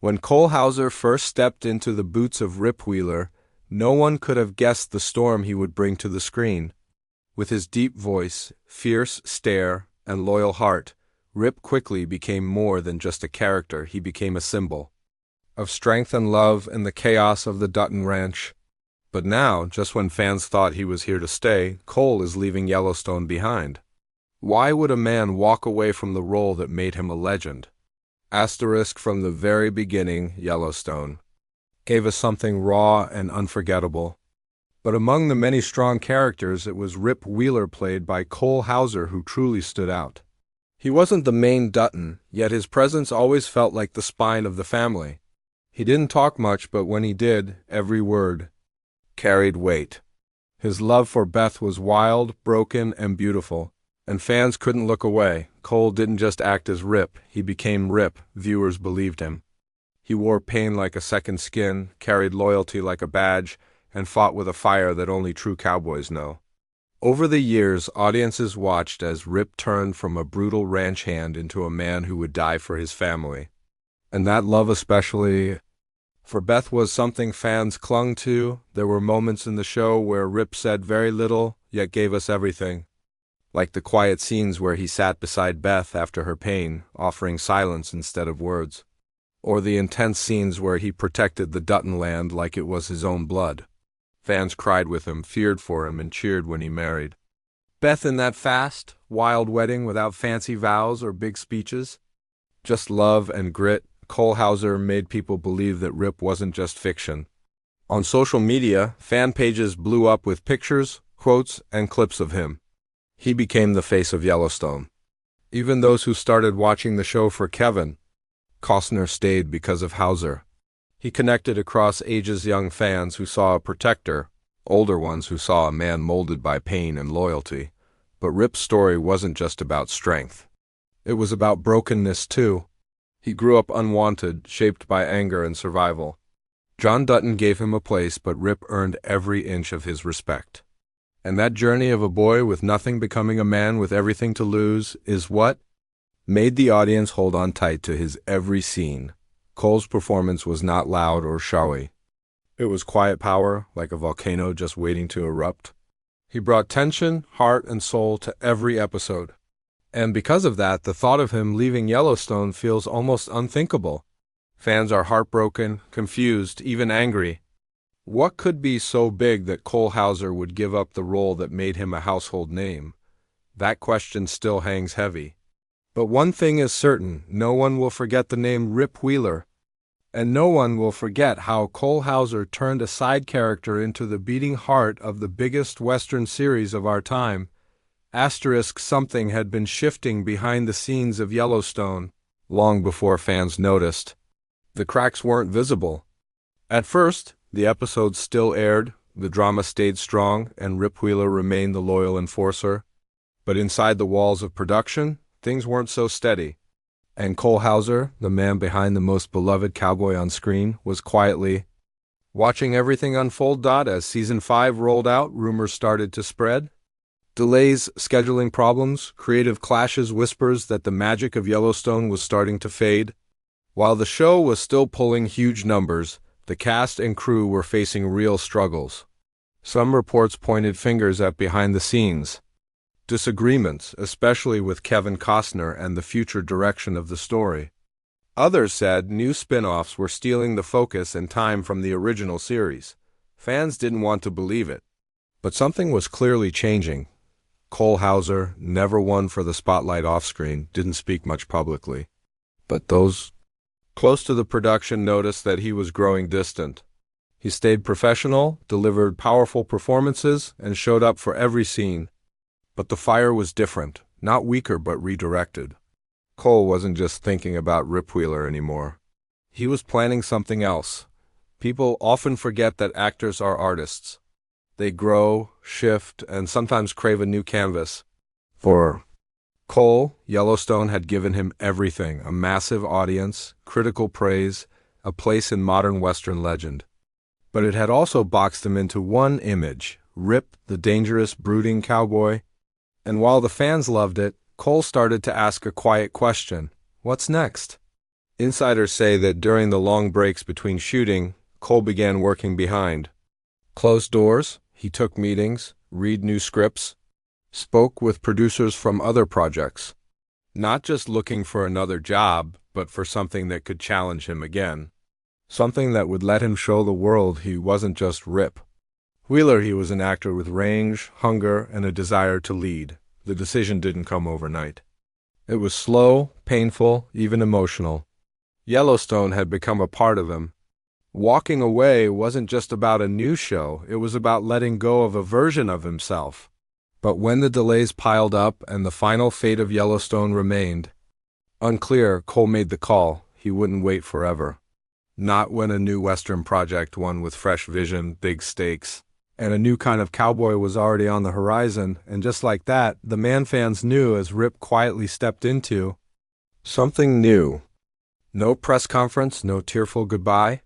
When Cole Hauser first stepped into the boots of Rip Wheeler, no one could have guessed the storm he would bring to the screen. With his deep voice, fierce stare, and loyal heart, Rip quickly became more than just a character. He became a symbol of strength and love in the chaos of the Dutton ranch. But now, just when fans thought he was here to stay, Cole is leaving Yellowstone behind. Why would a man walk away from the role that made him a legend? Asterisk from the very beginning, Yellowstone gave us something raw and unforgettable. But among the many strong characters, it was Rip Wheeler, played by Cole Hauser, who truly stood out. He wasn't the main Dutton, yet his presence always felt like the spine of the family. He didn't talk much, but when he did, every word carried weight. His love for Beth was wild, broken, and beautiful, and fans couldn't look away. Cole didn't just act as Rip, he became Rip. Viewers believed him. He wore pain like a second skin, carried loyalty like a badge, and fought with a fire that only true cowboys know. Over the years, audiences watched as Rip turned from a brutal ranch hand into a man who would die for his family. And that love, especially for Beth, was something fans clung to. There were moments in the show where Rip said very little, yet gave us everything. Like the quiet scenes where he sat beside Beth after her pain, offering silence instead of words. Or the intense scenes where he protected the Dutton land like it was his own blood. Fans cried with him, feared for him, and cheered when he married Beth in that fast, wild wedding without fancy vows or big speeches. Just love and grit. Cole Hauser made people believe that Rip wasn't just fiction. On social media, fan pages blew up with pictures, quotes, and clips of him. He became the face of Yellowstone. Even those who started watching the show for Kevin Costner stayed because of Hauser. He connected across ages, young fans who saw a protector, older ones who saw a man molded by pain and loyalty. But Rip's story wasn't just about strength. It was about brokenness too. He grew up unwanted, shaped by anger and survival. John Dutton gave him a place, but Rip earned every inch of his respect. And that journey of a boy with nothing becoming a man with everything to lose is what made the audience hold on tight to his every scene. Cole's performance was not loud or showy. It was quiet power, like a volcano just waiting to erupt. He brought tension, heart, and soul to every episode. And because of that, the thought of him leaving Yellowstone feels almost unthinkable. Fans are heartbroken, confused, even angry. What could be so big that Cole Hauser would give up the role that made him a household name? That question still hangs heavy. But one thing is certain, no one will forget the name Rip Wheeler. And no one will forget how Cole Hauser turned a side character into the beating heart of the biggest Western series of our time. Asterisk, something had been shifting behind the scenes of Yellowstone long before fans noticed. The cracks weren't visible. At first, the episodes still aired, the drama stayed strong, and Rip Wheeler remained the loyal enforcer. But inside the walls of production, things weren't so steady. And Cole Hauser, the man behind the most beloved cowboy on screen, was quietly watching everything unfold. As Season 5 rolled out, rumors started to spread. Delays, scheduling problems, creative clashes, whispers that the magic of Yellowstone was starting to fade. While the show was still pulling huge numbers, the cast and crew were facing real struggles. Some reports pointed fingers at behind the scenes disagreements, especially with Kevin Costner and the future direction of the story. Others said new spin-offs were stealing the focus and time from the original series. Fans didn't want to believe it. But something was clearly changing. Cole Hauser, never one for the spotlight off-screen, didn't speak much publicly. But those close to the production noticed that he was growing distant. He stayed professional, delivered powerful performances, and showed up for every scene. But the fire was different, not weaker but redirected. Cole wasn't just thinking about Rip Wheeler anymore. He was planning something else. People often forget that actors are artists. They grow, shift, and sometimes crave a new canvas. For Cole, Yellowstone had given him everything: a massive audience, critical praise, a place in modern Western legend. But it had also boxed him into one image: Rip, the dangerous, brooding cowboy. And while the fans loved it, Cole started to ask a quiet question: what's next? Insiders say that during the long breaks between shooting, Cole began working behind closed doors. He took meetings, read new scripts, spoke with producers from other projects, not just looking for another job, but for something that could challenge him again. Something that would let him show the world he wasn't just Rip Wheeler. He was an actor with range, hunger, and a desire to lead. The decision didn't come overnight. It was slow, painful, even emotional. Yellowstone had become a part of him. Walking away wasn't just about a new show, it was about letting go of a version of himself. But when the delays piled up and the final fate of Yellowstone remained unclear, Cole made the call. He wouldn't wait forever. Not when a new Western project, one with fresh vision, big stakes, and a new kind of cowboy was already on the horizon. And just like that, the man fans knew as Rip quietly stepped into something new. No press conference, no tearful goodbye.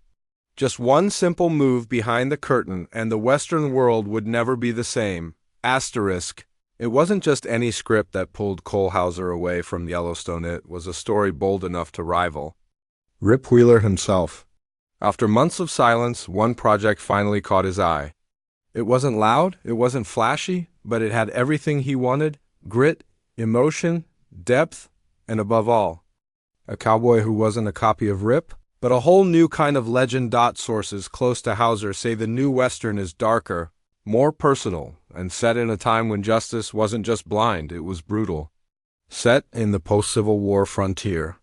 Just one simple move behind the curtain, and the Western world would never be the same. Asterisk. It wasn't just any script that pulled Cole Hauser away from Yellowstone. It was a story bold enough to rival Rip Wheeler himself. After months of silence, one project finally caught his eye. It wasn't loud, it wasn't flashy, but it had everything he wanted: grit, emotion, depth, and above all, a cowboy who wasn't a copy of Rip, but a whole new kind of legend. Sources close to Hauser say the new Western is darker, more personal, and set in a time when justice wasn't just blind, it was brutal. Set in the post-Civil War frontier.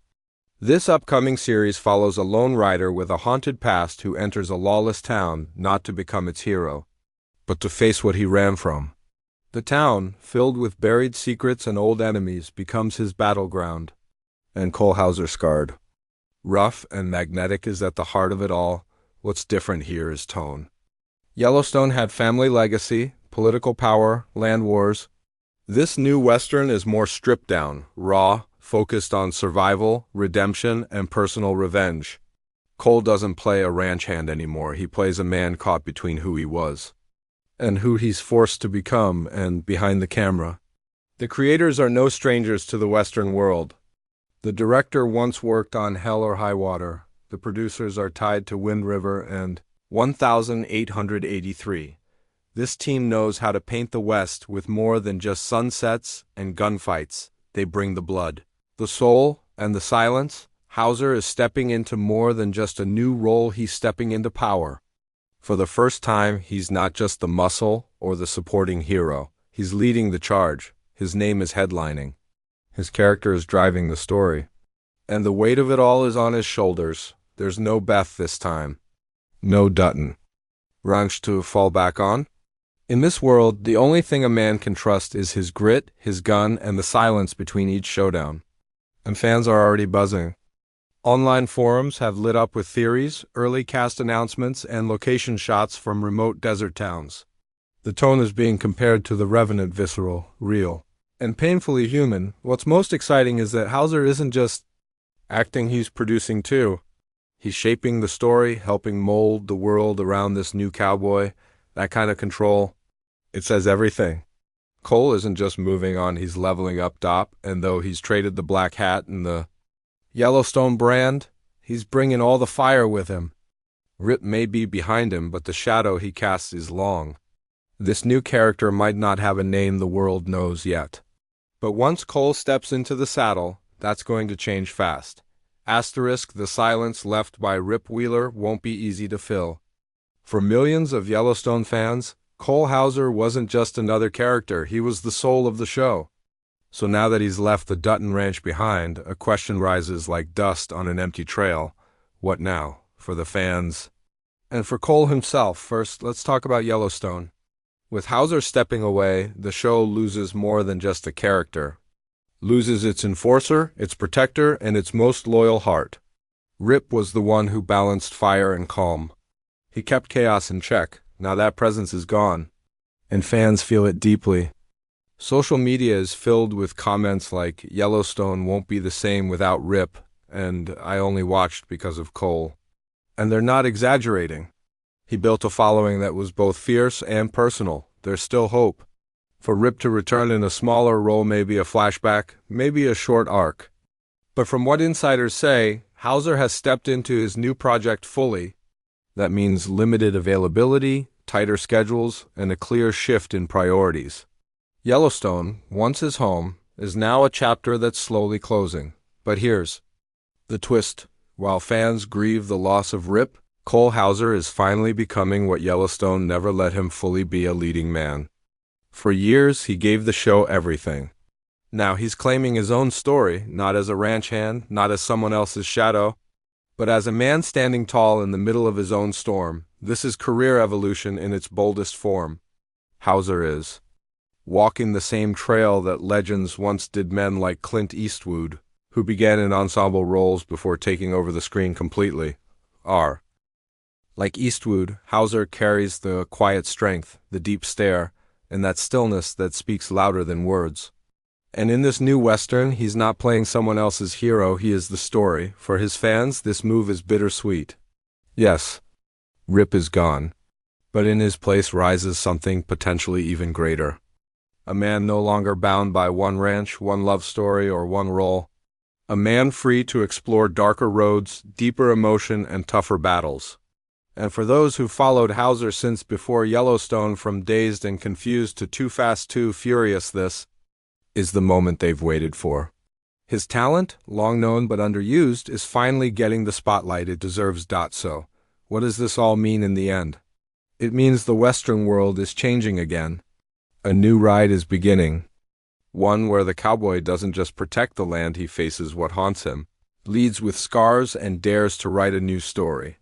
This upcoming series follows a lone rider with a haunted past who enters a lawless town not to become its hero, but to face what he ran from. The town, filled with buried secrets and old enemies, becomes his battleground. And Cole Hauser scarred. Rough and magnetic is at the heart of it all. What's different here is tone. Yellowstone had family legacy, political power, land wars. This new Western is more stripped down, raw, focused on survival, redemption, and personal revenge. Cole doesn't play a ranch hand anymore. He plays a man caught between who he was and who he's forced to become, and behind the camera. The creators are no strangers to the Western world. The director once worked on Hell or High Water. The producers are tied to Wind River and 1883. This team knows how to paint the West with more than just sunsets and gunfights. They bring the blood, the soul, and the silence. Hauser is stepping into more than just a new role, he's stepping into power. For the first time, he's not just the muscle or the supporting hero. He's leading the charge. His name is headlining. His character is driving the story. And the weight of it all is on his shoulders. There's no Beth this time. No Dutton. Ranch to fall back on. In this world, the only thing a man can trust is his grit, his gun, and the silence between each showdown. And fans are already buzzing. Online forums have lit up with theories, early cast announcements, and location shots from remote desert towns. The tone is being compared to The Revenant, visceral, real, and painfully human. What's most exciting is that Hauser isn't just acting, he's producing too. He's shaping the story, helping mold the world around this new cowboy. That kind of control, it says everything. Cole isn't just moving on, he's leveling up top, and though he's traded the black hat and the Yellowstone brand, he's bringing all the fire with him. Rip may be behind him, but the shadow he casts is long. This new character might not have a name the world knows yet. But once Cole steps into the saddle, that's going to change fast. Asterisk, the silence left by Rip Wheeler won't be easy to fill. For millions of Yellowstone fans, Cole Hauser wasn't just another character, he was the soul of the show. So now that he's left the Dutton ranch behind, a question rises like dust on an empty trail. What now? For the fans and for Cole himself. First, let's talk about Yellowstone. With Hauser stepping away, the show loses more than just a character. Loses its enforcer, its protector, and its most loyal heart. Rip was the one who balanced fire and calm. He kept chaos in check. Now that presence is gone, and fans feel it deeply. Social media is filled with comments like, Yellowstone won't be the same without Rip, and I only watched because of Cole. And they're not exaggerating. He built a following that was both fierce and personal. There's still hope. For Rip to return in a smaller role, maybe a flashback, maybe a short arc. But from what insiders say, Hauser has stepped into his new project fully. That means limited availability, tighter schedules, and a clear shift in priorities. Yellowstone, once his home, is now a chapter that's slowly closing. But here's the twist. While fans grieve the loss of Rip, Cole Hauser is finally becoming what Yellowstone never let him fully be, a leading man. For years, he gave the show everything. Now he's claiming his own story, not as a ranch hand, not as someone else's shadow, but as a man standing tall in the middle of his own storm. This is career evolution in its boldest form. Hauser is walking the same trail that legends once did. Men like Clint Eastwood, who began in ensemble roles before taking over the screen completely, are. Like Eastwood, Hauser carries the quiet strength, the deep stare, and that stillness that speaks louder than words. And in this new Western, he's not playing someone else's hero, he is the story. For his fans, this move is bittersweet. Yes, Rip is gone, but in his place rises something potentially even greater. A man no longer bound by one ranch, one love story, or one role. A man free to explore darker roads, deeper emotion, and tougher battles. And for those who followed Hauser since before Yellowstone, from Dazed and Confused to Too Fast, Too Furious, this is the moment they've waited for. His talent, long known but underused, is finally getting the spotlight it deserves. So, what does this all mean in the end? It means the Western world is changing again. A new ride is beginning. One where the cowboy doesn't just protect the land he faces, what haunts him, leads with scars, and dares to write a new story.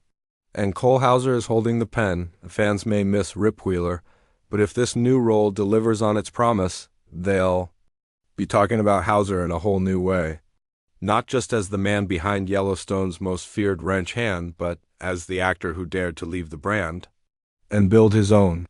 And Cole Hauser is holding the pen. Fans may miss Rip Wheeler, but if this new role delivers on its promise, they'll be talking about Hauser in a whole new way. Not just as the man behind Yellowstone's most feared ranch hand, but as the actor who dared to leave the brand and build his own.